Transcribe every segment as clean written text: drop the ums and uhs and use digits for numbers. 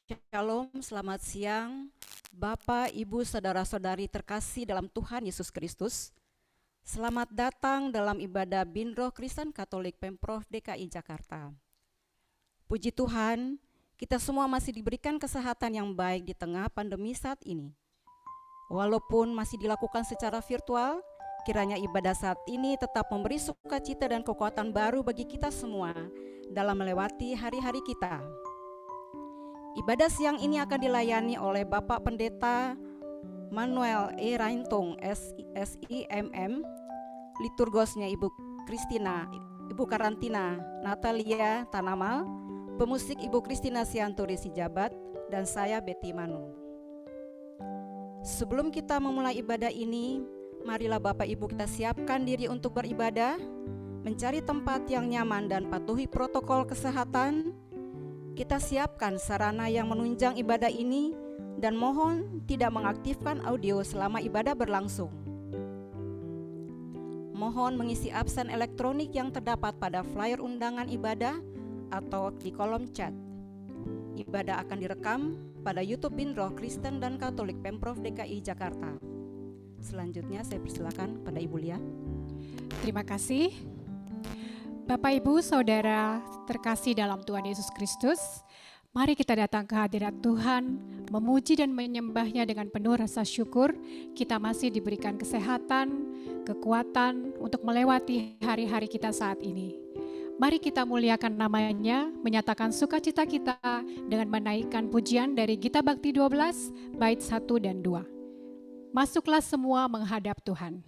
Shalom, selamat siang, Bapak, Ibu, Saudara-saudari terkasih dalam Tuhan Yesus Kristus. Selamat datang dalam ibadah Binroh Kristen Katolik Pemprov DKI Jakarta. Puji Tuhan, kita semua masih diberikan kesehatan yang baik di tengah pandemi saat ini. Walaupun masih dilakukan secara virtual, kiranya ibadah saat ini tetap memberi sukacita dan kekuatan baru bagi kita semua dalam melewati hari-hari kita. Ibadah siang ini akan dilayani oleh Bapak Pendeta Manuel E. Raintung, SIMM, liturgosnya Ibu Kristina, Ibu Karantina Natalia Tanamal, pemusik Ibu Kristina Sianturi Sijabat, dan saya Betty Manu. Sebelum kita memulai ibadah ini, marilah Bapak Ibu kita siapkan diri untuk beribadah, mencari tempat yang nyaman dan patuhi protokol kesehatan. Kita siapkan sarana yang menunjang ibadah ini dan mohon tidak mengaktifkan audio selama ibadah berlangsung. Mohon mengisi absen elektronik yang terdapat pada flyer undangan ibadah atau di kolom chat. Ibadah akan direkam pada YouTube Binroh Kristen dan Katolik Pemprov DKI Jakarta. Selanjutnya saya persilakan pada Ibu Lia. Terima kasih. Bapak, Ibu, Saudara terkasih dalam Tuhan Yesus Kristus, mari kita datang ke hadirat Tuhan, memuji dan menyembahnya dengan penuh rasa syukur. Kita masih diberikan kesehatan, kekuatan untuk melewati hari-hari kita saat ini. Mari kita muliakan namanya, menyatakan sukacita kita dengan menaikkan pujian dari Gita Bakti 12, bait 1 dan 2. Masuklah semua menghadap Tuhan.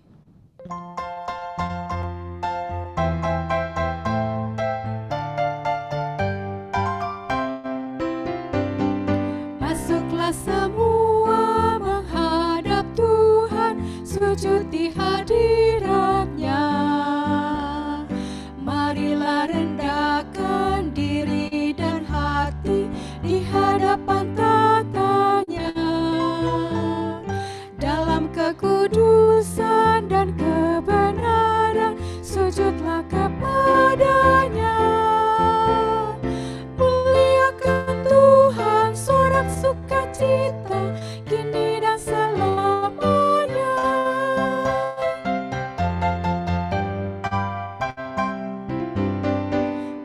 Semua menghadap Tuhan, sujud di hadirat-Nya. Marilah rendahkan diri dan hati di hadapan tata-Nya. Dalam kekudusan dan kebenaran, sujudlah kepada-Nya. Muliakan Tuhan, sorak sukacita kini dan selamanya.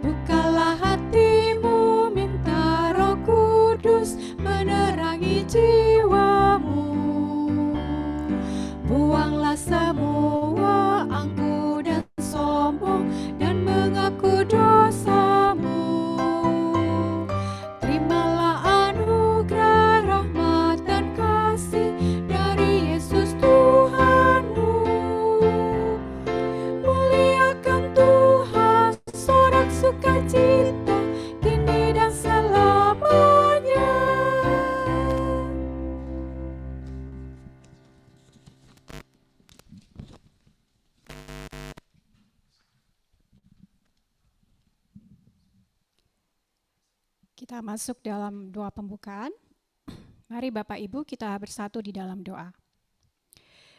Bukalah hatimu, minta Roh Kudus menerangi jiwamu. Buanglah semua angku dan sombong dan mengaku dosamu. Terimalah anugerah, rahmat dan kasih dari Yesus Tuhanmu. Muliakan Tuhan, sorak sukacita kini dan selamanya. Kita masuk dalam doa pembukaan. Mari Bapak Ibu kita bersatu di dalam doa.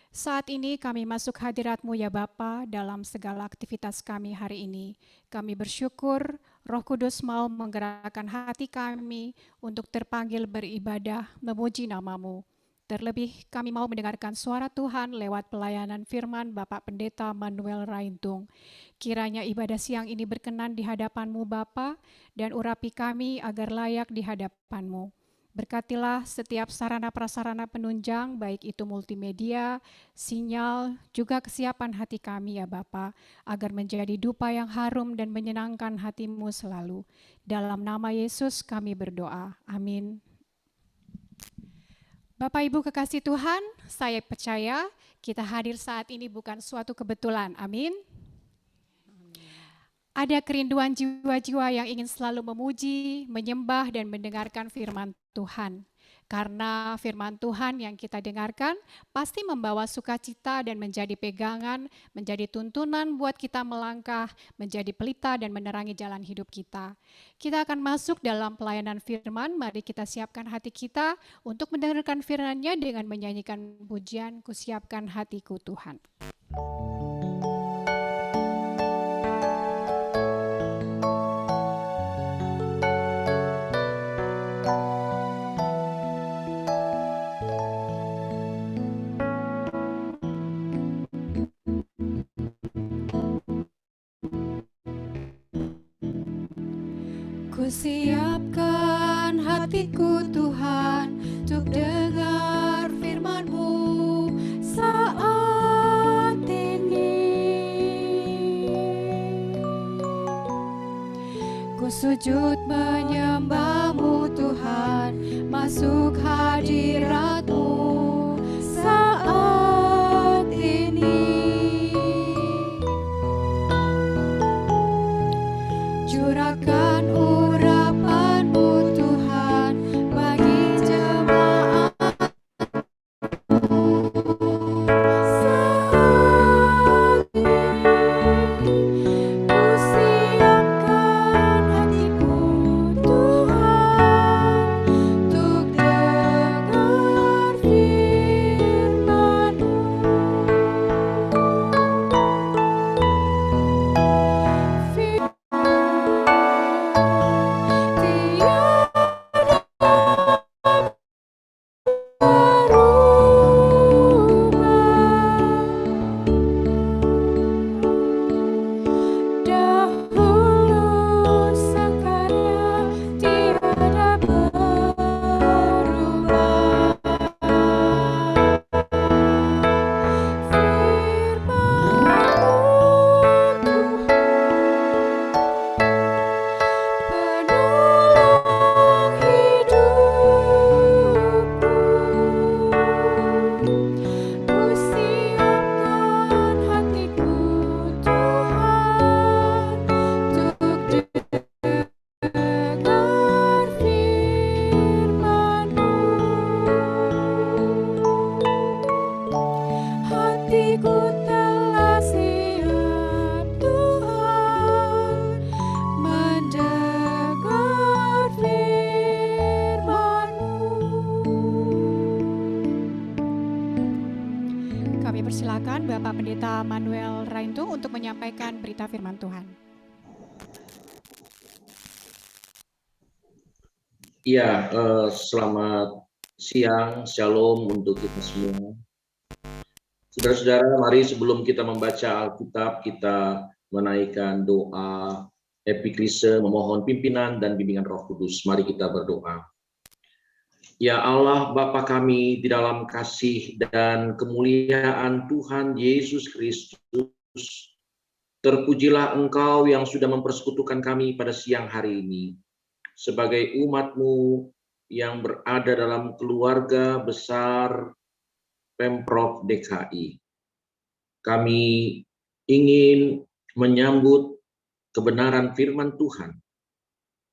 Saat ini kami masuk hadirat-Mu ya Bapa dalam segala aktivitas kami hari ini. Kami bersyukur Roh Kudus mau menggerakkan hati kami untuk terpanggil beribadah memuji nama-Mu. Terlebih kami mau mendengarkan suara Tuhan lewat pelayanan firman Bapak Pendeta Manuel Raintung. Kiranya ibadah siang ini berkenan di hadapan-Mu Bapa dan urapi kami agar layak di hadapan-Mu. Berkatilah setiap sarana prasarana penunjang, baik itu multimedia, sinyal, juga kesiapan hati kami ya Bapa, agar menjadi dupa yang harum dan menyenangkan hati-Mu selalu. Dalam nama Yesus kami berdoa. Amin. Bapak Ibu kekasih Tuhan, saya percaya kita hadir saat ini bukan suatu kebetulan. Amin. Ada kerinduan jiwa-jiwa yang ingin selalu memuji, menyembah, dan mendengarkan firman Tuhan. Karena firman Tuhan yang kita dengarkan pasti membawa sukacita dan menjadi pegangan, menjadi tuntunan buat kita melangkah, menjadi pelita dan menerangi jalan hidup kita. Kita akan masuk dalam pelayanan firman, mari kita siapkan hati kita untuk mendengarkan firman-Nya dengan menyanyikan pujian, Kusiapkan Hatiku Tuhan. Ku siapkan hatiku Tuhan untuk dengar firman-Mu saat ini. Ku sujud menyembah-Mu Tuhan, masuk hadirat-Mu saat ini. Curahkan urapan-Mu Tuhan bagi jemaat-Mu saat ini. Ku siapkan hatiku Tuhan untuk dengar firman-Mu. Dahulu sekarang tiada berubah. Firman-Mu penolong hidupku. Ku siapkan hatiku Tuhan untuk dengar firman-Mu. Hatiku telah siap Tuhan mendengar firman-Mu. Kami persilakan Bapak Pendeta Manuel Raintu untuk menyampaikan berita firman Tuhan. Iya, selamat siang, shalom untuk kita semua. Saudara-saudara, mari sebelum kita membaca Alkitab, kita menaikkan doa epiklise, memohon pimpinan dan bimbingan Roh Kudus. Mari kita berdoa. Ya Allah, Bapa kami di dalam kasih dan kemuliaan Tuhan Yesus Kristus, terpujilah Engkau yang sudah mempersekutukan kami pada siang hari ini. Sebagai umat-Mu yang berada dalam keluarga besar Pemprov DKI. Kami ingin menyambut kebenaran firman Tuhan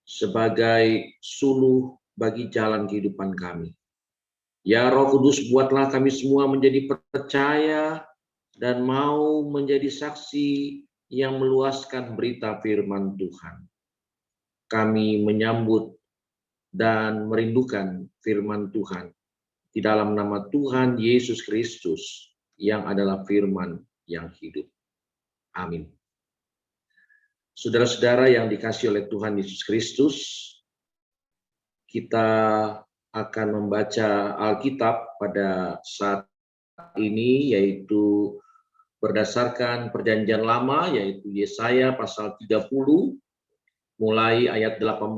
sebagai suluh bagi jalan kehidupan kami. Ya Roh Kudus, buatlah kami semua menjadi percaya dan mau menjadi saksi yang meluaskan berita firman Tuhan. Kami menyambut dan merindukan firman Tuhan di dalam nama Tuhan Yesus Kristus yang adalah firman yang hidup. Amin. Saudara-saudara yang dikasihi oleh Tuhan Yesus Kristus, kita akan membaca Alkitab pada saat ini, yaitu berdasarkan perjanjian lama, yaitu Yesaya pasal 30, mulai ayat 18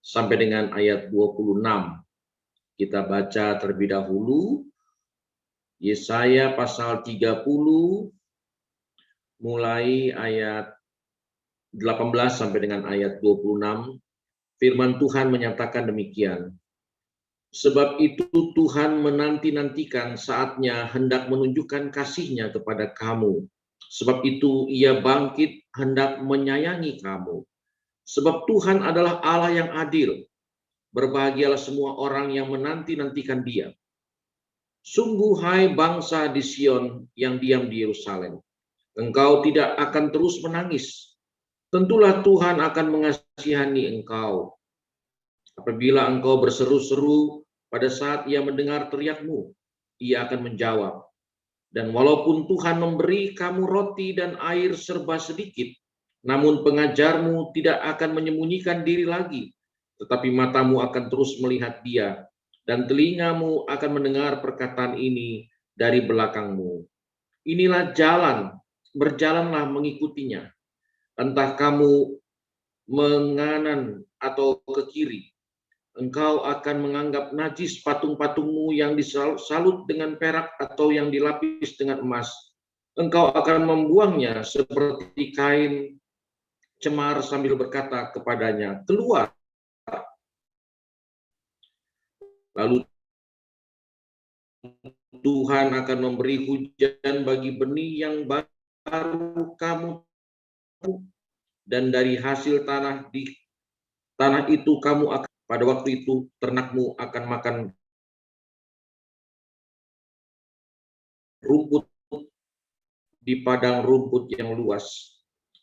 sampai dengan ayat 26. Kita baca terlebih dahulu Yesaya pasal 30 mulai ayat 18 sampai dengan ayat 26. Firman Tuhan menyatakan demikian. Sebab itu Tuhan menanti-nantikan saatnya hendak menunjukkan kasih-Nya kepada kamu. Sebab itu Ia bangkit hendak menyayangi kamu. Sebab Tuhan adalah Allah yang adil. Berbahagialah semua orang yang menanti-nantikan Dia. Sungguh hai bangsa di Sion yang diam di Yerusalem, engkau tidak akan terus menangis. Tentulah Tuhan akan mengasihani engkau. Apabila engkau berseru-seru pada saat Ia mendengar teriakmu, Ia akan menjawab. Dan walaupun Tuhan memberi kamu roti dan air serba sedikit, namun pengajarmu tidak akan menyembunyikan diri lagi, tetapi matamu akan terus melihat Dia, dan telingamu akan mendengar perkataan ini dari belakangmu. Inilah jalan, berjalanlah mengikutinya. Entah kamu menganan atau ke kiri. Engkau akan menganggap najis patung-patungmu yang disalut dengan perak atau yang dilapis dengan emas. Engkau akan membuangnya seperti kain cemar sambil berkata kepadanya, keluar. Lalu Tuhan akan memberi hujan bagi benih yang baru kamu, dan dari hasil tanah itu kamu akan, pada waktu itu ternakmu akan makan rumput di padang rumput yang luas.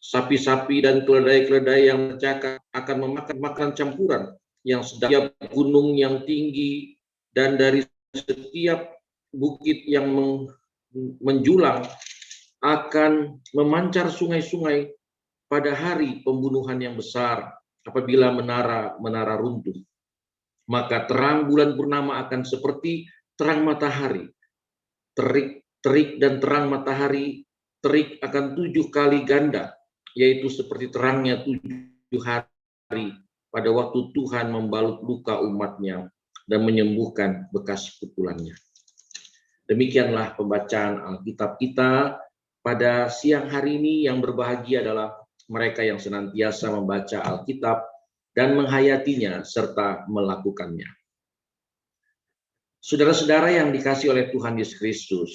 Sapi-sapi dan keledai-keledai yang bercakap akan memakan makanan campuran yang setiap gunung yang tinggi dan dari setiap bukit yang menjulang akan memancar sungai-sungai pada hari pembunuhan yang besar apabila menara runtuh. Maka terang bulan purnama akan seperti terang matahari. Terik dan terang matahari, terik akan 7 kali ganda, yaitu seperti terangnya 7 hari pada waktu Tuhan membalut luka umatnya dan menyembuhkan bekas pukulannya. Demikianlah pembacaan Alkitab kita pada siang hari ini. Yang berbahagia adalah mereka yang senantiasa membaca Alkitab dan menghayatinya serta melakukannya. Saudara-saudara yang dikasihi oleh Tuhan Yesus Kristus,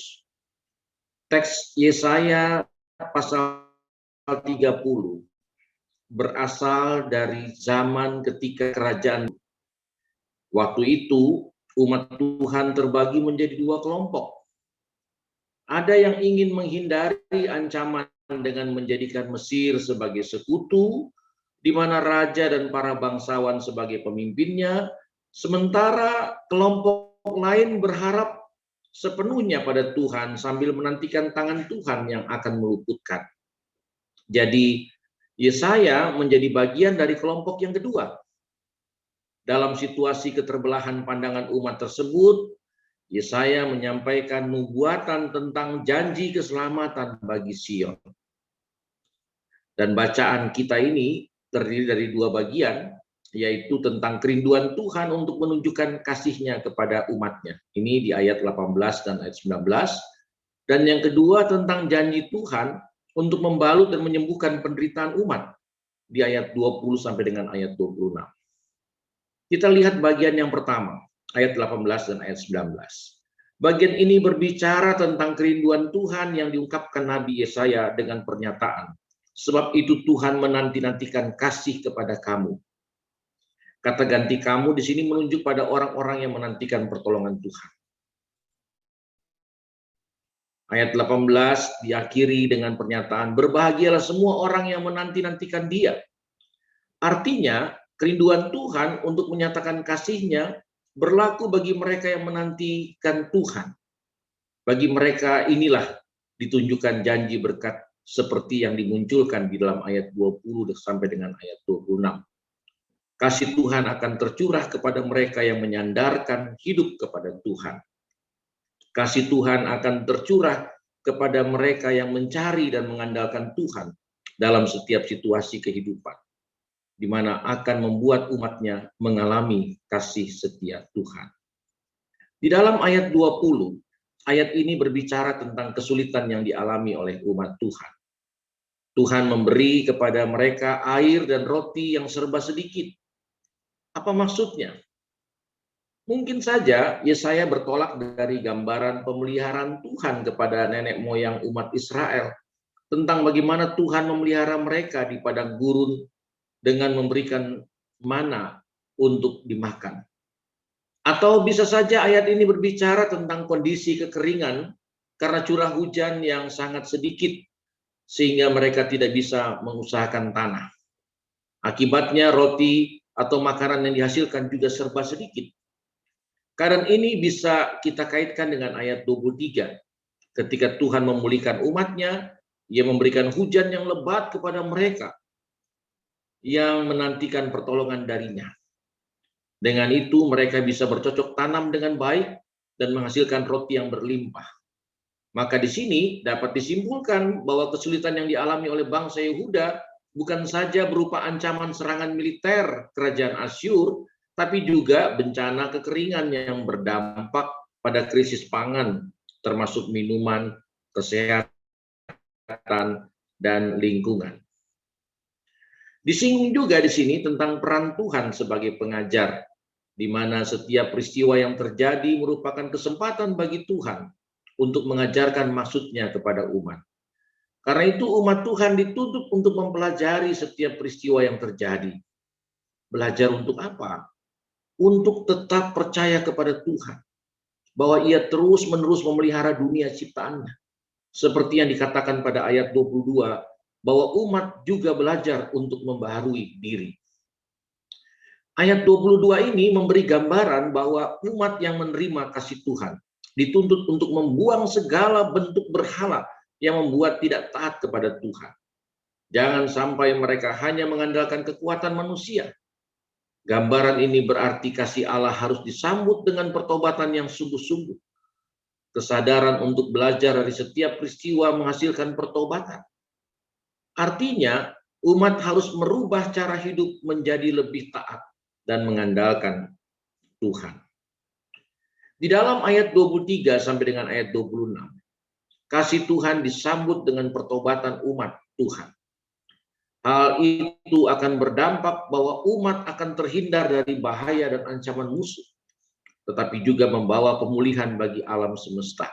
teks Yesaya pasal 30 berasal dari zaman ketika kerajaan. Waktu itu umat Tuhan terbagi menjadi 2 kelompok. Ada yang ingin menghindari ancaman dengan menjadikan Mesir sebagai sekutu, di mana raja dan para bangsawan sebagai pemimpinnya, sementara kelompok lain berharap sepenuhnya pada Tuhan sambil menantikan tangan Tuhan yang akan meluputkan. Jadi Yesaya menjadi bagian dari kelompok yang kedua. Dalam situasi keterbelahan pandangan umat tersebut, Yesaya menyampaikan nubuatan tentang janji keselamatan bagi Sion. Dan bacaan kita ini terdiri dari 2 bagian, yaitu tentang kerinduan Tuhan untuk menunjukkan kasih-Nya kepada umatnya. Ini di ayat 18 dan ayat 19. Dan yang kedua tentang janji Tuhan untuk membalut dan menyembuhkan penderitaan umat di ayat 20 sampai dengan ayat 26. Kita lihat bagian yang pertama, ayat 18 dan ayat 19. Bagian ini berbicara tentang kerinduan Tuhan yang diungkapkan Nabi Yesaya dengan pernyataan, sebab itu Tuhan menanti-nantikan kasih kepada kamu. Kata ganti kamu di sini menunjuk pada orang-orang yang menantikan pertolongan Tuhan. Ayat 18 diakhiri dengan pernyataan, berbahagialah semua orang yang menanti-nantikan Dia. Artinya, kerinduan Tuhan untuk menyatakan kasih-Nya berlaku bagi mereka yang menantikan Tuhan. Bagi mereka inilah ditunjukkan janji berkat seperti yang dimunculkan di dalam ayat 20 sampai dengan ayat 26. Kasih Tuhan akan tercurah kepada mereka yang menyandarkan hidup kepada Tuhan. Kasih Tuhan akan tercurah kepada mereka yang mencari dan mengandalkan Tuhan dalam setiap situasi kehidupan, di mana akan membuat umatnya mengalami kasih setia Tuhan. Di dalam ayat 20, ayat ini berbicara tentang kesulitan yang dialami oleh umat Tuhan. Tuhan memberi kepada mereka air dan roti yang serba sedikit. Apa maksudnya? Mungkin saja Yesaya bertolak dari gambaran pemeliharaan Tuhan kepada nenek moyang umat Israel tentang bagaimana Tuhan memelihara mereka di padang gurun dengan memberikan mana untuk dimakan. Atau bisa saja ayat ini berbicara tentang kondisi kekeringan karena curah hujan yang sangat sedikit sehingga mereka tidak bisa mengusahakan tanah. Akibatnya roti atau makanan yang dihasilkan juga serba sedikit. Keadaan ini bisa kita kaitkan dengan ayat 23. Ketika Tuhan memulihkan umatnya, Ia memberikan hujan yang lebat kepada mereka yang menantikan pertolongan darinya. Dengan itu mereka bisa bercocok tanam dengan baik dan menghasilkan roti yang berlimpah. Maka di sini dapat disimpulkan bahwa kesulitan yang dialami oleh bangsa Yehuda bukan saja berupa ancaman serangan militer kerajaan Asyur, tapi juga bencana kekeringan yang berdampak pada krisis pangan, termasuk minuman, kesehatan, dan lingkungan. Disinggung juga di sini tentang peran Tuhan sebagai pengajar, di mana setiap peristiwa yang terjadi merupakan kesempatan bagi Tuhan untuk mengajarkan maksudnya kepada umat. Karena itu umat Tuhan dituntut untuk mempelajari setiap peristiwa yang terjadi. Belajar untuk apa? Untuk tetap percaya kepada Tuhan, bahwa Ia terus-menerus memelihara dunia ciptaannya. Seperti yang dikatakan pada ayat 22, bahwa umat juga belajar untuk membaharui diri. Ayat 22 ini memberi gambaran bahwa umat yang menerima kasih Tuhan dituntut untuk membuang segala bentuk berhala yang membuat tidak taat kepada Tuhan. Jangan sampai mereka hanya mengandalkan kekuatan manusia. Gambaran ini berarti kasih Allah harus disambut dengan pertobatan yang sungguh-sungguh. Kesadaran untuk belajar dari setiap peristiwa menghasilkan pertobatan. Artinya, umat harus merubah cara hidup menjadi lebih taat dan mengandalkan Tuhan. Di dalam ayat 23 sampai dengan ayat 26, kasih Tuhan disambut dengan pertobatan umat Tuhan. Hal itu akan berdampak bahwa umat akan terhindar dari bahaya dan ancaman musuh, tetapi juga membawa pemulihan bagi alam semesta.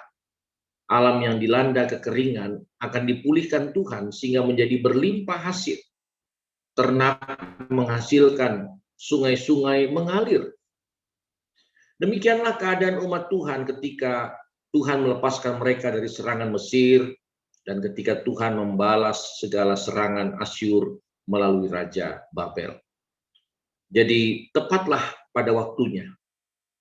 Alam yang dilanda kekeringan akan dipulihkan Tuhan sehingga menjadi berlimpah hasil. Ternak menghasilkan, sungai-sungai mengalir. Demikianlah keadaan umat Tuhan ketika Tuhan melepaskan mereka dari serangan Mesir dan ketika Tuhan membalas segala serangan Asyur melalui Raja Babel. Jadi tepatlah pada waktunya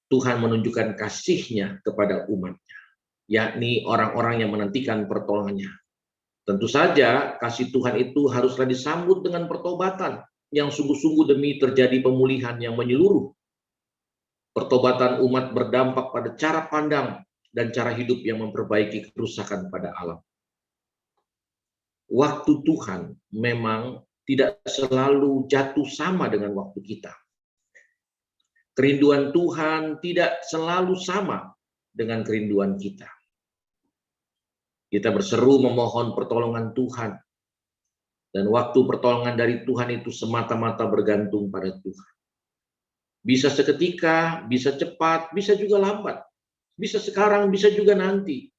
Tuhan menunjukkan kasih-Nya kepada umat-Nya, yakni orang-orang yang menantikan pertolongannya. Tentu saja kasih Tuhan itu haruslah disambut dengan pertobatan yang sungguh-sungguh demi terjadi pemulihan yang menyeluruh. Pertobatan umat berdampak pada cara pandang dan cara hidup yang memperbaiki kerusakan pada alam. Waktu Tuhan memang tidak selalu jatuh sama dengan waktu kita. Kerinduan Tuhan tidak selalu sama dengan kerinduan kita. Kita berseru memohon pertolongan Tuhan. Dan waktu pertolongan dari Tuhan itu semata-mata bergantung pada Tuhan. Bisa seketika, bisa cepat, bisa juga lambat. Bisa sekarang, bisa juga nanti.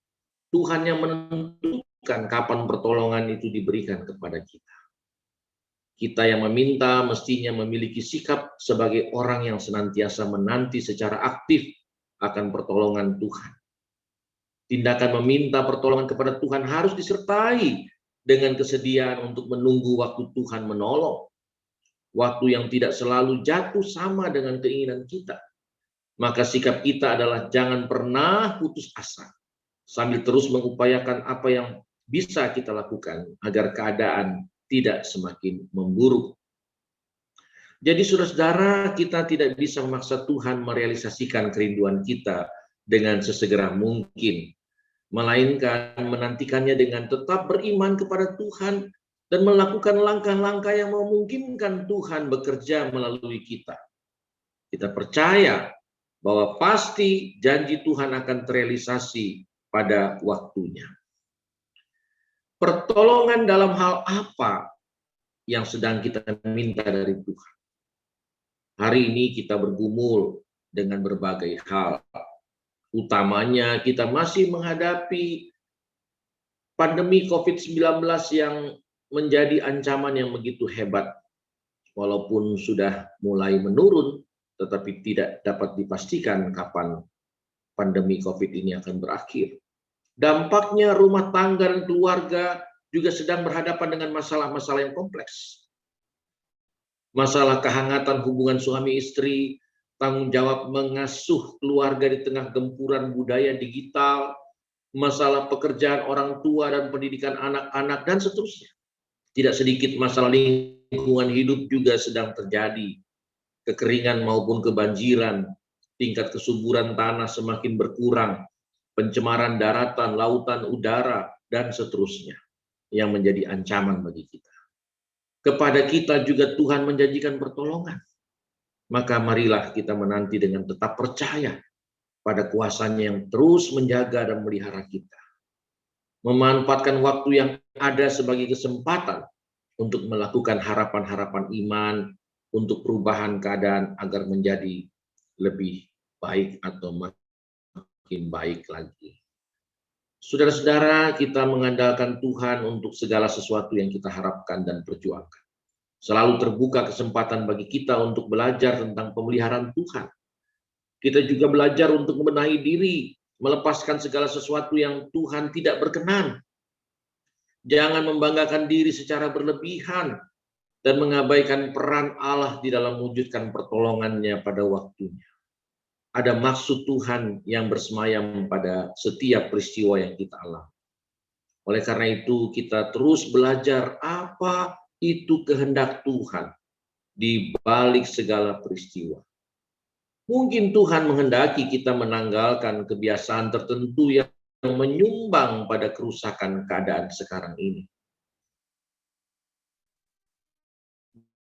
Tuhan yang menentukan kapan pertolongan itu diberikan kepada kita. Kita yang meminta mestinya memiliki sikap sebagai orang yang senantiasa menanti secara aktif akan pertolongan Tuhan. Tindakan meminta pertolongan kepada Tuhan harus disertai dengan kesediaan untuk menunggu waktu Tuhan menolong. Waktu yang tidak selalu jatuh sama dengan keinginan kita. Maka sikap kita adalah jangan pernah putus asa, sambil terus mengupayakan apa yang bisa kita lakukan agar keadaan tidak semakin memburuk. Jadi saudara-saudara, kita tidak bisa memaksa Tuhan merealisasikan kerinduan kita dengan sesegera mungkin, melainkan menantikannya dengan tetap beriman kepada Tuhan dan melakukan langkah-langkah yang memungkinkan Tuhan bekerja melalui kita. Kita percaya bahwa pasti janji Tuhan akan terrealisasi pada waktunya. Pertolongan dalam hal apa yang sedang kita minta dari Tuhan? Hari ini kita bergumul dengan berbagai hal. Utamanya kita masih menghadapi pandemi COVID-19 yang menjadi ancaman yang begitu hebat. Walaupun sudah mulai menurun, tetapi tidak dapat dipastikan kapan pandemi COVID ini akan berakhir. Dampaknya rumah tangga dan keluarga juga sedang berhadapan dengan masalah-masalah yang kompleks. Masalah kehangatan hubungan suami istri, tanggung jawab mengasuh keluarga di tengah gempuran budaya digital, masalah pekerjaan orang tua dan pendidikan anak-anak, dan seterusnya. Tidak sedikit masalah lingkungan hidup juga sedang terjadi. Kekeringan maupun kebanjiran, tingkat kesuburan tanah semakin berkurang, pencemaran daratan, lautan, udara, dan seterusnya yang menjadi ancaman bagi kita. Kepada kita juga Tuhan menjanjikan pertolongan. Maka marilah kita menanti dengan tetap percaya pada kuasa-Nya yang terus menjaga dan melihara kita. Memanfaatkan waktu yang ada sebagai kesempatan untuk melakukan harapan-harapan iman untuk perubahan keadaan agar menjadi lebih baik atau makin baik lagi. Saudara-saudara, kita mengandalkan Tuhan untuk segala sesuatu yang kita harapkan dan perjuangkan. Selalu terbuka kesempatan bagi kita untuk belajar tentang pemeliharaan Tuhan. Kita juga belajar untuk membenahi diri, melepaskan segala sesuatu yang Tuhan tidak berkenan. Jangan membanggakan diri secara berlebihan dan mengabaikan peran Allah di dalam mewujudkan pertolongannya pada waktunya. Ada maksud Tuhan yang bersemayam pada setiap peristiwa yang kita alami. Oleh karena itu, kita terus belajar apa itu kehendak Tuhan di balik segala peristiwa. Mungkin Tuhan menghendaki kita menanggalkan kebiasaan tertentu yang menyumbang pada kerusakan keadaan sekarang ini.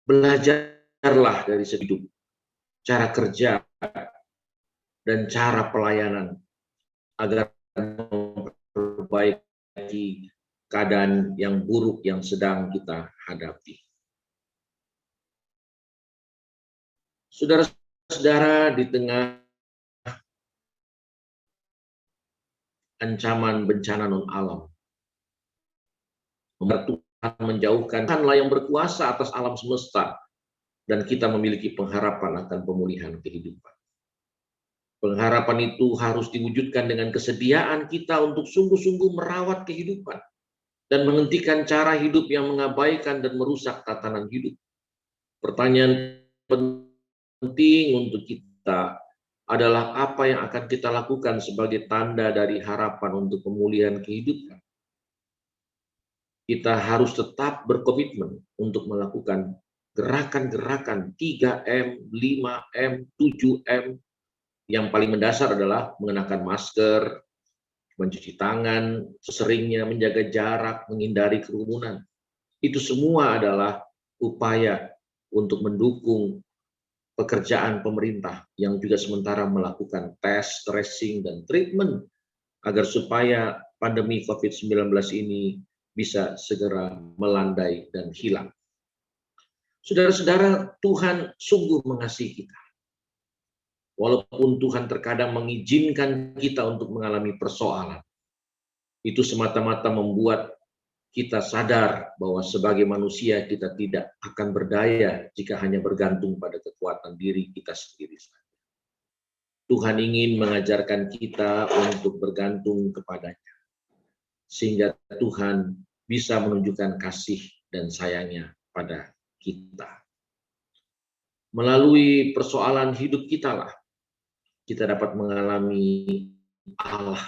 Belajarlah dari hidup, cara kerja, dan cara pelayanan agar memperbaiki keadaan yang buruk yang sedang kita hadapi. Saudara-saudara, di tengah ancaman bencana non-alam, Tuhan menjauhkan Tuhanlah yang berkuasa atas alam semesta, dan kita memiliki pengharapan akan pemulihan kehidupan. Pengharapan itu harus diwujudkan dengan kesediaan kita untuk sungguh-sungguh merawat kehidupan dan menghentikan cara hidup yang mengabaikan dan merusak tatanan hidup. Pertanyaan penting untuk kita adalah apa yang akan kita lakukan sebagai tanda dari harapan untuk pemulihan kehidupan. Kita harus tetap berkomitmen untuk melakukan gerakan-gerakan 3M, 5M, 7M. Yang paling mendasar adalah mengenakan masker, mencuci tangan seseringnya, menjaga jarak, menghindari kerumunan. Itu semua adalah upaya untuk mendukung pekerjaan pemerintah yang juga sementara melakukan tes, tracing, dan treatment agar supaya pandemi COVID-19 ini bisa segera melandai dan hilang. Saudara-saudara, Tuhan sungguh mengasihi kita. Walaupun Tuhan terkadang mengizinkan kita untuk mengalami persoalan, itu semata-mata membuat kita sadar bahwa sebagai manusia kita tidak akan berdaya jika hanya bergantung pada kekuatan diri kita sendiri saja. Tuhan ingin mengajarkan kita untuk bergantung kepada-Nya, sehingga Tuhan bisa menunjukkan kasih dan sayangnya pada kita. Melalui persoalan hidup kita lah, kita dapat mengalami Allah,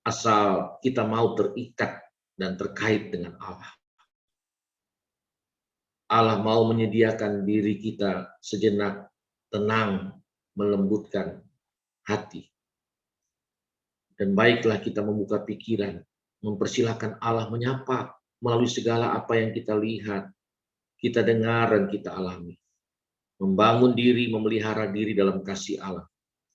asal kita mau terikat dan terkait dengan Allah. Allah mau menyediakan diri kita sejenak tenang, melembutkan hati. Dan baiklah kita membuka pikiran, mempersilahkan Allah menyapa melalui segala apa yang kita lihat, kita dengar dan kita alami. Membangun diri, memelihara diri dalam kasih Allah,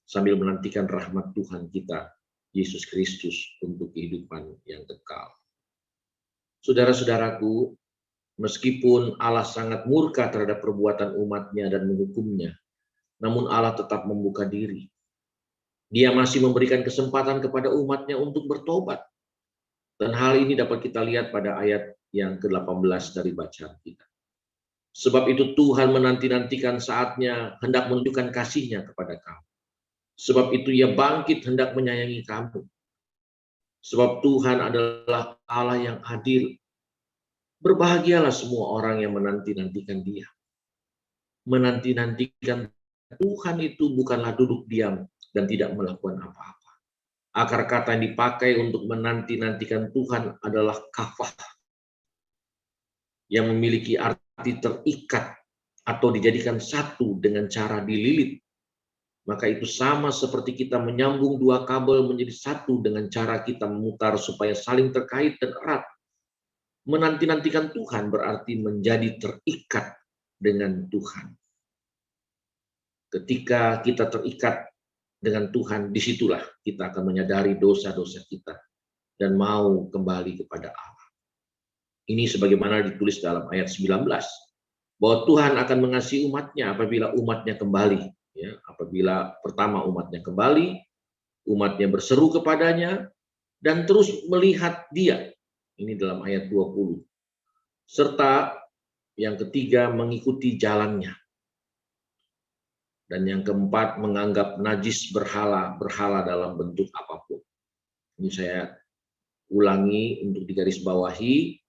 sambil menantikan rahmat Tuhan kita, Yesus Kristus, untuk kehidupan yang kekal. Saudara-saudaraku, meskipun Allah sangat murka terhadap perbuatan umat-Nya dan menghukumnya, namun Allah tetap membuka diri. Dia masih memberikan kesempatan kepada umat-Nya untuk bertobat. Dan hal ini dapat kita lihat pada ayat yang ke-18 dari bacaan kita. Sebab itu Tuhan menanti-nantikan saatnya hendak menunjukkan kasih-Nya kepada kamu. Sebab itu Ia bangkit hendak menyayangi kamu. Sebab Tuhan adalah Allah yang adil. Berbahagialah semua orang yang menanti-nantikan Dia. Menanti-nantikan Tuhan itu bukanlah duduk diam dan tidak melakukan apa-apa. Akar kata yang dipakai untuk menanti-nantikan Tuhan adalah kafah, yang memiliki arti terikat atau dijadikan satu dengan cara dililit. Maka itu sama seperti kita menyambung dua kabel menjadi satu dengan cara kita memutar supaya saling terkait dan erat. Menanti-nantikan Tuhan berarti menjadi terikat dengan Tuhan. Ketika kita terikat dengan Tuhan, disitulah kita akan menyadari dosa-dosa kita dan mau kembali kepada Allah. Ini sebagaimana ditulis dalam ayat 19, bahwa Tuhan akan mengasihi umatnya apabila umatnya kembali. Ya, apabila pertama umatnya kembali, umatnya berseru kepadanya, dan terus melihat Dia. Ini dalam ayat 20. Serta yang ketiga, mengikuti jalannya. Dan yang keempat, menganggap najis berhala dalam bentuk apapun. Ini saya ulangi untuk digarisbawahi,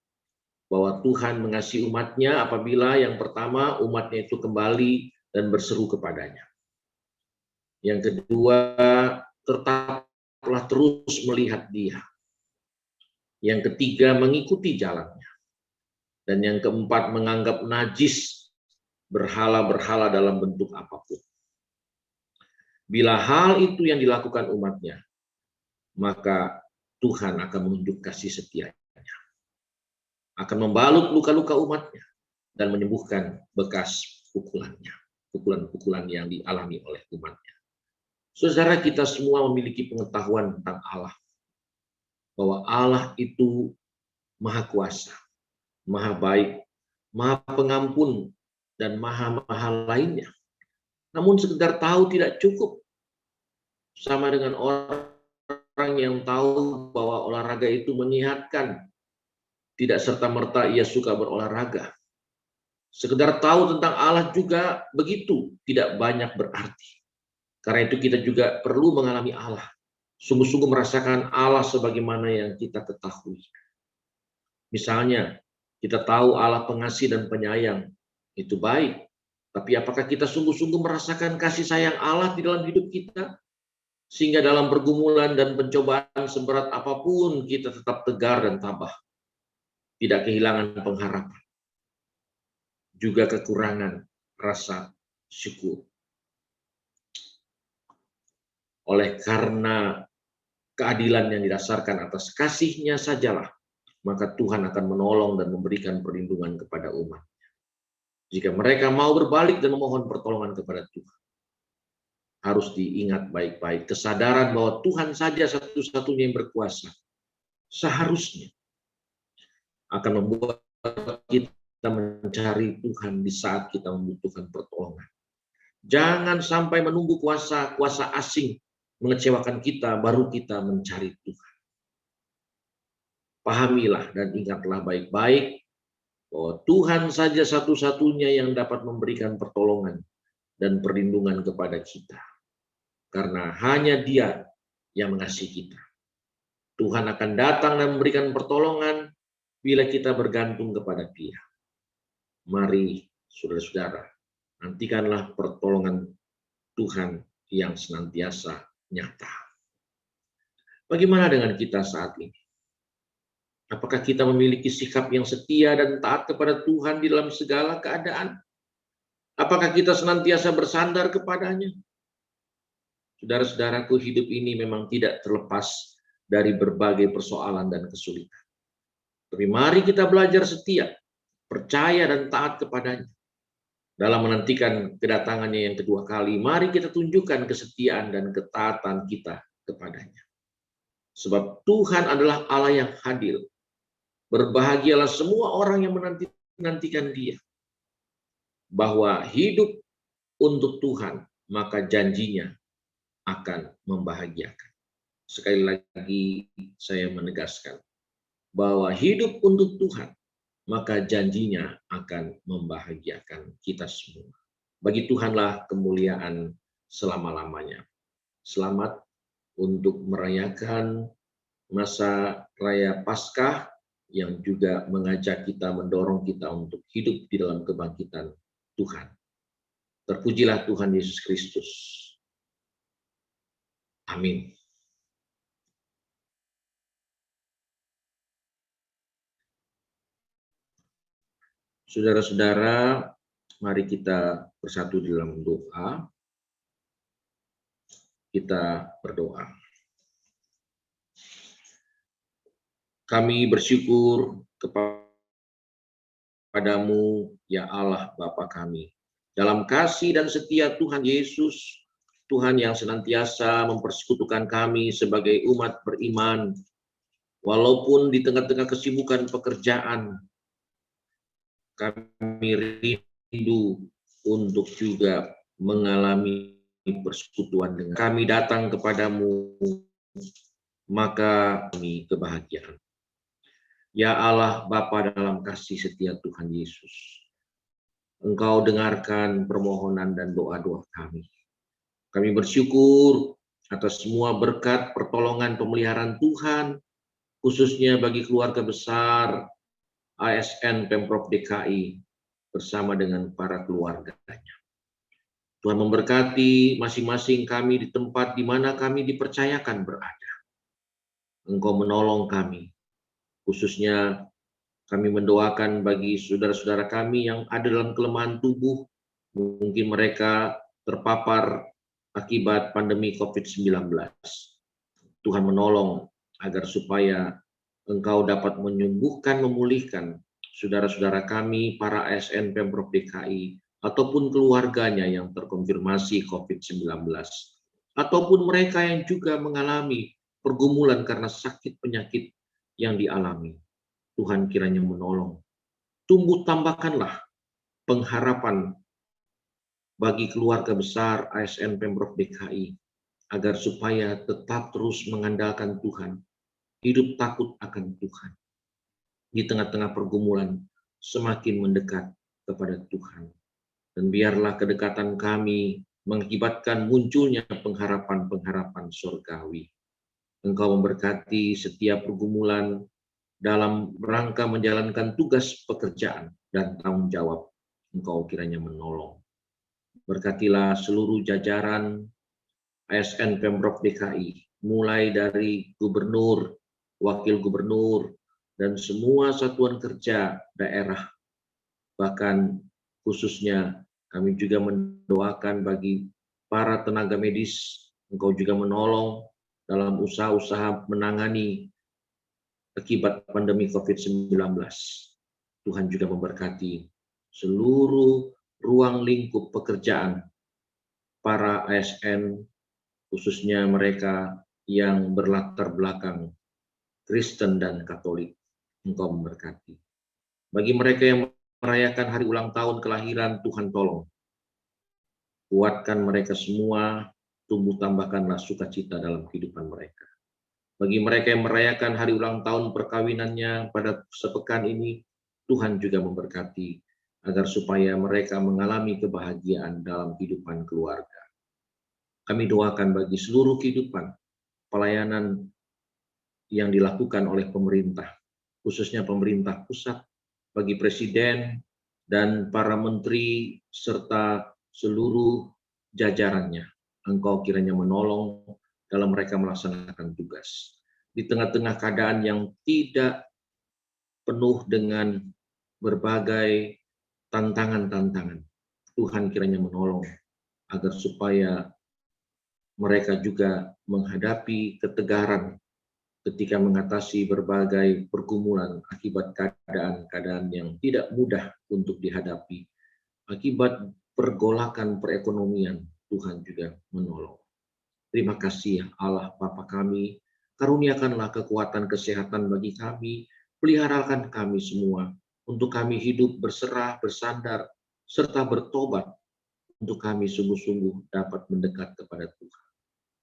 bahwa Tuhan mengasihi umatnya apabila yang pertama umatnya itu kembali dan berseru kepadanya. Yang kedua, tetaplah terus melihat Dia. Yang ketiga, mengikuti jalannya. Dan yang keempat, menganggap najis berhala dalam bentuk apapun. Bila hal itu yang dilakukan umatnya, maka Tuhan akan menunjuk kasih setianya. Akan membalut luka-luka umatnya dan menyembuhkan bekas pukulannya. Pukulan-pukulan yang dialami oleh umatnya. Saudara, kita semua memiliki pengetahuan tentang Allah. Bahwa Allah itu maha kuasa, maha baik, maha pengampun, dan maha lainnya. Namun sekedar tahu tidak cukup. Sama dengan orang yang tahu bahwa olahraga itu menyehatkan. Tidak serta-merta ia suka berolahraga. Sekedar tahu tentang Allah juga begitu, tidak banyak berarti. Karena itu kita juga perlu mengalami Allah. Sungguh-sungguh merasakan Allah sebagaimana yang kita ketahui. Misalnya, kita tahu Allah pengasih dan penyayang. Itu baik. Tapi apakah kita sungguh-sungguh merasakan kasih sayang Allah di dalam hidup kita? Sehingga dalam pergumulan dan pencobaan seberat apapun kita tetap tegar dan tabah. Tidak kehilangan pengharapan. Juga kekurangan rasa syukur. Oleh karena keadilan yang didasarkan atas kasih-Nya sajalah, maka Tuhan akan menolong dan memberikan perlindungan kepada umat. Jika mereka mau berbalik dan memohon pertolongan kepada Tuhan. Harus diingat baik-baik, kesadaran bahwa Tuhan saja satu-satunya yang berkuasa. Seharusnya akan membuat kita mencari Tuhan di saat kita membutuhkan pertolongan. Jangan sampai menunggu kuasa asing mengecewakan kita, baru kita mencari Tuhan. Pahamilah dan ingatlah baik-baik bahwa Tuhan saja satu-satunya yang dapat memberikan pertolongan dan perlindungan kepada kita. Karena hanya Dia yang mengasihi kita. Tuhan akan datang dan memberikan pertolongan bila kita bergantung kepada Dia. Mari, saudara-saudara, nantikanlah pertolongan Tuhan yang senantiasa nyata. Bagaimana dengan kita saat ini? Apakah kita memiliki sikap yang setia dan taat kepada Tuhan di dalam segala keadaan? Apakah kita senantiasa bersandar kepadanya? Saudara-saudaraku, hidup ini memang tidak terlepas dari berbagai persoalan dan kesulitan. Tapi mari kita belajar setia, percaya dan taat kepadanya. Dalam menantikan kedatangannya yang kedua kali, mari kita tunjukkan kesetiaan dan ketaatan kita kepadanya. Sebab Tuhan adalah Allah yang adil. Berbahagialah semua orang yang menantikan Dia. Bahwa hidup untuk Tuhan, maka janjinya akan membahagiakan. Sekali lagi saya menegaskan bahwa hidup untuk Tuhan, maka janjinya akan membahagiakan kita semua. Bagi Tuhanlah kemuliaan selama-lamanya. Selamat untuk merayakan masa raya Paskah yang juga mengajak kita, mendorong kita untuk hidup di dalam kebangkitan Tuhan. Terpujilah Tuhan Yesus Kristus. Amin. Saudara-saudara, mari kita bersatu di dalam doa. Kita berdoa. Kami bersyukur kepada kepadamu, ya Allah Bapa kami. Dalam kasih dan setia Tuhan Yesus, Tuhan yang senantiasa mempersekutukan kami sebagai umat beriman, walaupun di tengah-tengah kesibukan pekerjaan, kami rindu untuk juga mengalami persekutuan dengan kami datang kepadamu, maka kami kebahagiaan. Ya Allah Bapa dalam kasih setia Tuhan Yesus, Engkau dengarkan permohonan dan doa-doa kami. Kami bersyukur atas semua berkat pertolongan pemeliharaan Tuhan, khususnya bagi keluarga besar ASN Pemprov DKI bersama dengan para keluarganya. Tuhan memberkati masing-masing kami di tempat di mana kami dipercayakan berada. Engkau menolong kami, khususnya kami mendoakan bagi saudara-saudara kami yang ada dalam kelemahan tubuh, mungkin mereka terpapar akibat pandemi COVID-19. Tuhan menolong agar supaya Engkau dapat menyembuhkan, memulihkan saudara-saudara kami, para ASN Pemprov DKI, ataupun keluarganya yang terkonfirmasi COVID-19, ataupun mereka yang juga mengalami pergumulan karena sakit penyakit yang dialami. Tuhan kiranya menolong. Tumbuh tambahkanlah pengharapan bagi keluarga besar ASN Pemprov DKI, agar supaya tetap terus mengandalkan Tuhan, hidup takut akan Tuhan. Di tengah-tengah pergumulan, semakin mendekat kepada Tuhan. Dan biarlah kedekatan kami mengakibatkan munculnya pengharapan-pengharapan surgawi. Engkau memberkati setiap pergumulan dalam rangka menjalankan tugas pekerjaan dan tanggung jawab. Engkau kiranya menolong. Berkatilah seluruh jajaran ASN Pemprov DKI, mulai dari gubernur, wakil gubernur, dan semua satuan kerja daerah. Bahkan khususnya kami juga mendoakan bagi para tenaga medis, Engkau juga menolong dalam usaha-usaha menangani akibat pandemi COVID-19. Tuhan juga memberkati seluruh ruang lingkup pekerjaan para ASN, khususnya mereka yang berlatar belakang Kristen dan Katolik. Engkau memberkati. Bagi mereka yang merayakan hari ulang tahun kelahiran, Tuhan tolong. Kuatkan mereka semua, tumbuh tambahkanlah sukacita dalam kehidupan mereka. Bagi mereka yang merayakan hari ulang tahun perkawinannya pada sepekan ini, Tuhan juga memberkati agar supaya mereka mengalami kebahagiaan dalam kehidupan keluarga. Kami doakan bagi seluruh kehidupan pelayanan yang dilakukan oleh pemerintah, khususnya pemerintah pusat, bagi presiden dan para menteri serta seluruh jajarannya. Engkau kiranya menolong dalam mereka melaksanakan tugas. Di tengah-tengah keadaan yang tidak penuh dengan berbagai tantangan-tantangan, Tuhan kiranya menolong agar supaya mereka juga menghadapi ketegaran ketika mengatasi berbagai pergumulan akibat keadaan-keadaan yang tidak mudah untuk dihadapi. Akibat pergolakan perekonomian, Tuhan juga menolong. Terima kasih Allah Bapa kami, karuniakanlah kekuatan kesehatan bagi kami, peliharakan kami semua, untuk kami hidup berserah, bersandar, serta bertobat, untuk kami sungguh-sungguh dapat mendekat kepada Tuhan.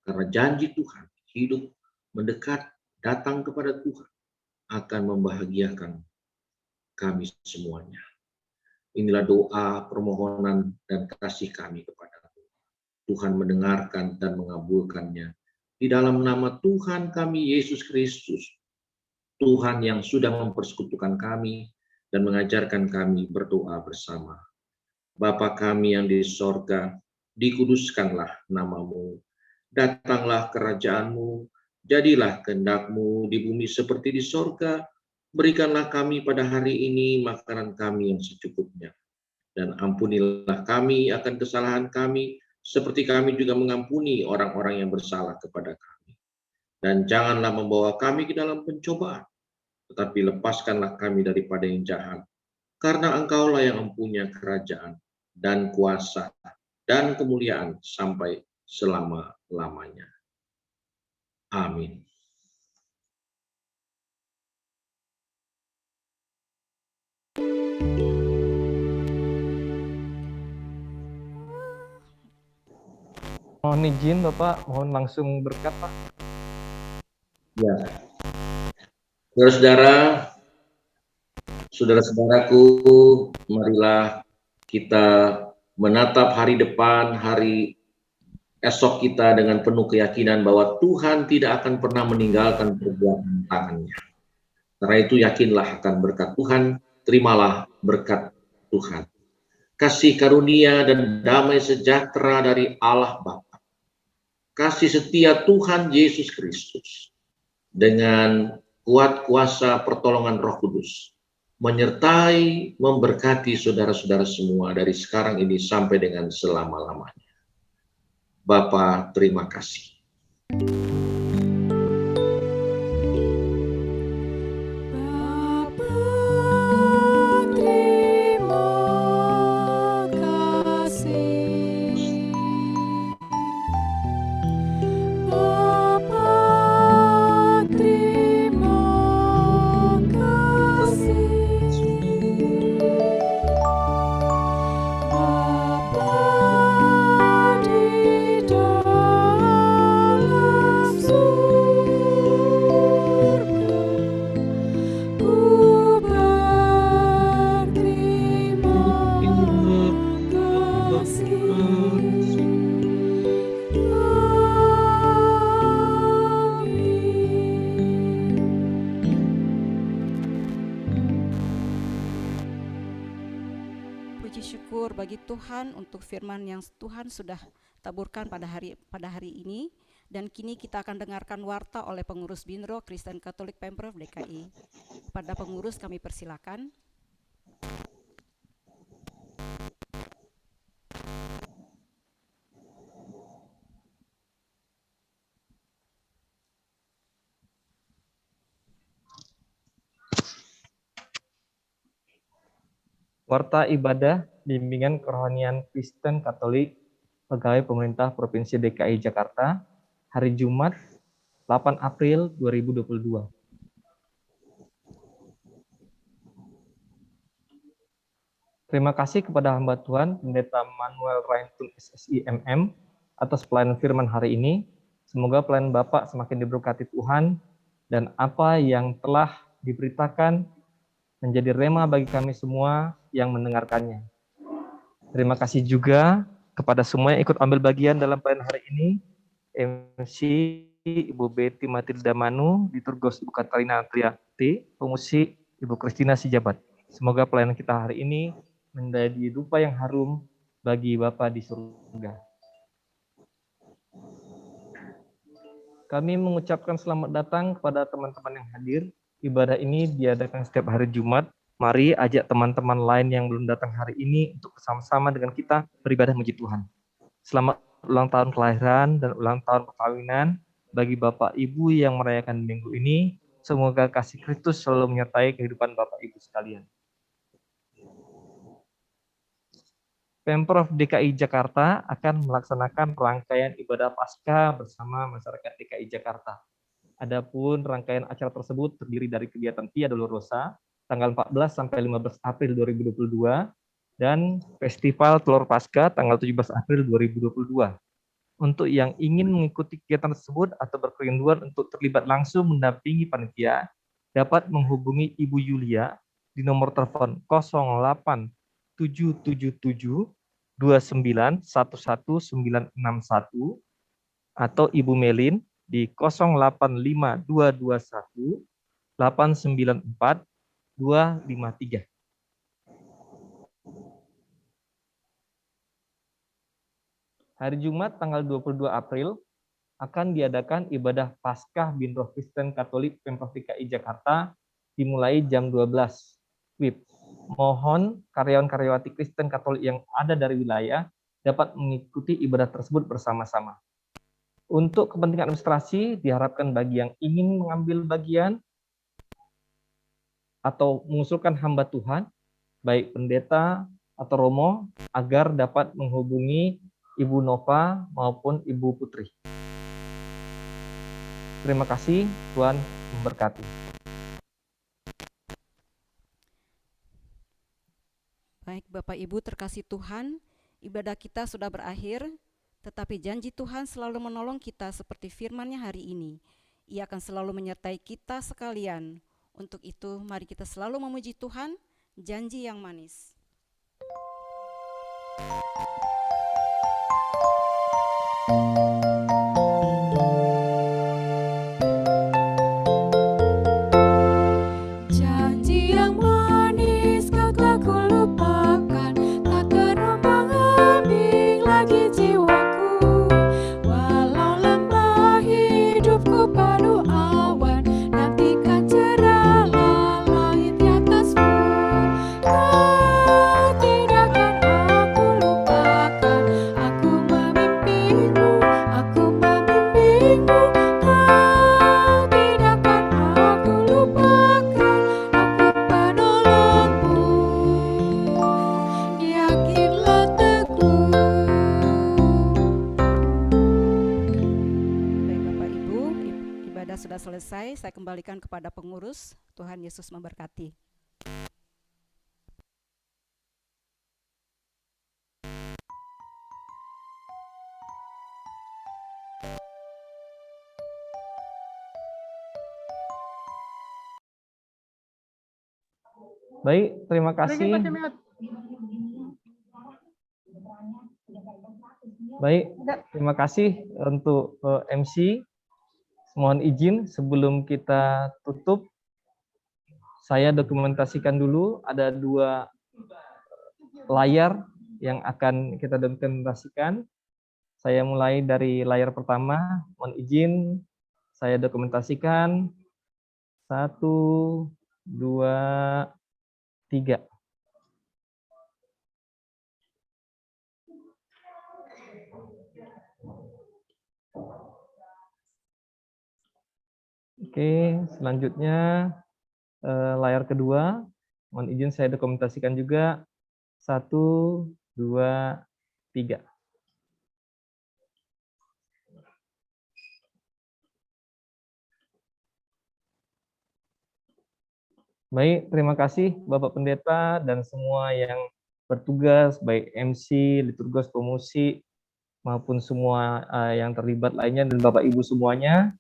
Karena janji Tuhan, hidup mendekat, datang kepada Tuhan, akan membahagiakan kami semuanya. Inilah doa, permohonan, dan kasih kami kepada Tuhan. Tuhan mendengarkan dan mengabulkannya. Di dalam nama Tuhan kami, Yesus Kristus, Tuhan yang sudah mempersekutukan kami dan mengajarkan kami berdoa bersama. Bapa kami yang di sorga, dikuduskanlah namamu, datanglah kerajaanmu, jadilah kehendak-Mu di bumi seperti di sorga. Berikanlah kami pada hari ini makanan kami yang secukupnya. Dan ampunilah kami akan kesalahan kami, seperti kami juga mengampuni orang-orang yang bersalah kepada kami. Dan janganlah membawa kami ke dalam pencobaan, tetapi lepaskanlah kami daripada yang jahat. karena Engkaulah yang mempunyai kerajaan dan kuasa dan kemuliaan sampai selama-lamanya. Amin. Mohon izin Bapak, mohon langsung berkat Pak. Ya. Saudara-saudara, saudara-saudaraku, marilah kita menatap hari depan, hari esok kita dengan penuh keyakinan bahwa Tuhan tidak akan pernah meninggalkan perbuatan tangannya. Karena itu yakinlah akan berkat Tuhan, terimalah berkat Tuhan. Kasih karunia dan damai sejahtera dari Allah Bapa, kasih setia Tuhan Yesus Kristus, dengan kuat kuasa pertolongan Roh Kudus, menyertai, memberkati saudara-saudara semua dari sekarang ini sampai dengan selama-lamanya. Bapa, terima kasih. Puji syukur bagi Tuhan untuk firman yang Tuhan sudah taburkan pada hari ini, dan kini kita akan dengarkan warta oleh pengurus Binro Kristen Katolik Pemprov DKI. Kepada pengurus kami persilakan. Warta ibadah bimbingan kerohanian Kristen Katolik Pegawai Pemerintah Provinsi DKI Jakarta hari Jumat 8 April 2022. Terima kasih kepada hamba Tuhan Pendeta Manuel Raintun SSI MM atas pelayanan firman hari ini. Semoga pelayanan Bapak semakin diberkati Tuhan dan apa yang telah diberitakan menjadi rema bagi kami semua yang mendengarkannya. Terima kasih juga kepada semua yang ikut ambil bagian dalam pelayanan hari ini. MC Ibu Betty Matilda Manu, Liturgos Ibu Katarina Triati, Pemusik Ibu Kristina Sijabat. Semoga pelayanan kita hari ini menjadi rupa yang harum bagi Bapa di surga. Kami mengucapkan selamat datang kepada teman-teman yang hadir. Ibadah ini diadakan setiap hari Jumat. Mari ajak teman-teman lain yang belum datang hari ini untuk bersama-sama dengan kita beribadah memuji Tuhan. Selamat ulang tahun kelahiran dan ulang tahun perkawinan bagi Bapak Ibu yang merayakan minggu ini. Semoga kasih Kristus selalu menyertai kehidupan Bapak Ibu sekalian. Pemprov DKI Jakarta akan melaksanakan rangkaian ibadah Paskah bersama masyarakat DKI Jakarta. Adapun rangkaian acara tersebut terdiri dari kegiatan Via Dolorosa tanggal 14 sampai 15 April 2022 dan Festival Telur Paskah tanggal 17 April 2022. Untuk yang ingin mengikuti kegiatan tersebut atau berkerinduan untuk terlibat langsung mendampingi panitia, dapat menghubungi Ibu Yulia di nomor telepon 08 777 29 11961 atau Ibu Melin di 085 221 894 253. Hari Jumat tanggal 22 April akan diadakan ibadah Paskah Binro Kristen Katolik Pemprov DKI Jakarta dimulai jam 12 WIB. Mohon karyawan-karyawati Kristen Katolik yang ada dari wilayah dapat mengikuti ibadah tersebut bersama-sama. Untuk kepentingan administrasi, diharapkan bagi yang ingin mengambil bagian atau mengusulkan hamba Tuhan, baik pendeta atau romo, agar dapat menghubungi Ibu Nova maupun Ibu Putri. Terima kasih, Tuhan memberkati. Baik Bapak Ibu terkasih Tuhan, ibadah kita sudah berakhir, tetapi janji Tuhan selalu menolong kita seperti firman-Nya hari ini. Ia akan selalu menyertai kita sekalian. Untuk itu, mari kita selalu memuji Tuhan, janji yang manis. Janji yang manis kau telah kulupakan, tak terombang-ambing lagi jiwaku. Walau lembah hidupku penuh awan, nantikan cerahlah langit di atasmu. Kau tidak akan aku lupakan, aku memimpimu, aku membimbingmu. Kau tidak akan aku lupakan, aku penolongmu. Yakinlah teguh. Baik Bapak Ibu, ibadah sudah selesai, saya kembalikan kepada pengurus. Tuhan Yesus memberkati. Baik, terima kasih. Baik, terima kasih untuk MC. Mohon izin sebelum kita tutup, saya dokumentasikan dulu. Ada 2 layar yang akan kita dokumentasikan. Saya mulai dari layar pertama. Mohon izin saya dokumentasikan. 1, 2, 3. Oke, selanjutnya layar kedua. Mohon izin saya dokumentasikan juga. 1, 2, 3. Baik, terima kasih Bapak Pendeta dan semua yang bertugas, baik MC, liturgos, pemusik, maupun semua yang terlibat lainnya, dan Bapak Ibu semuanya.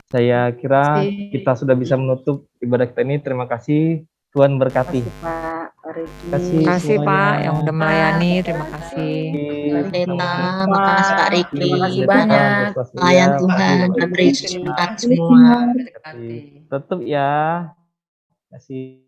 Saya kira kita sudah bisa menutup ibadah kita ini. Terima kasih, Tuhan berkati. Terima kasih Pak yang udah melayani, terima kasih. Pendeta, makasih Pak Riki. Terima kasih banyak. Pelayan Tuhan, Bapak beri Ibu. semangat semua. Tutup ya. Terima kasih.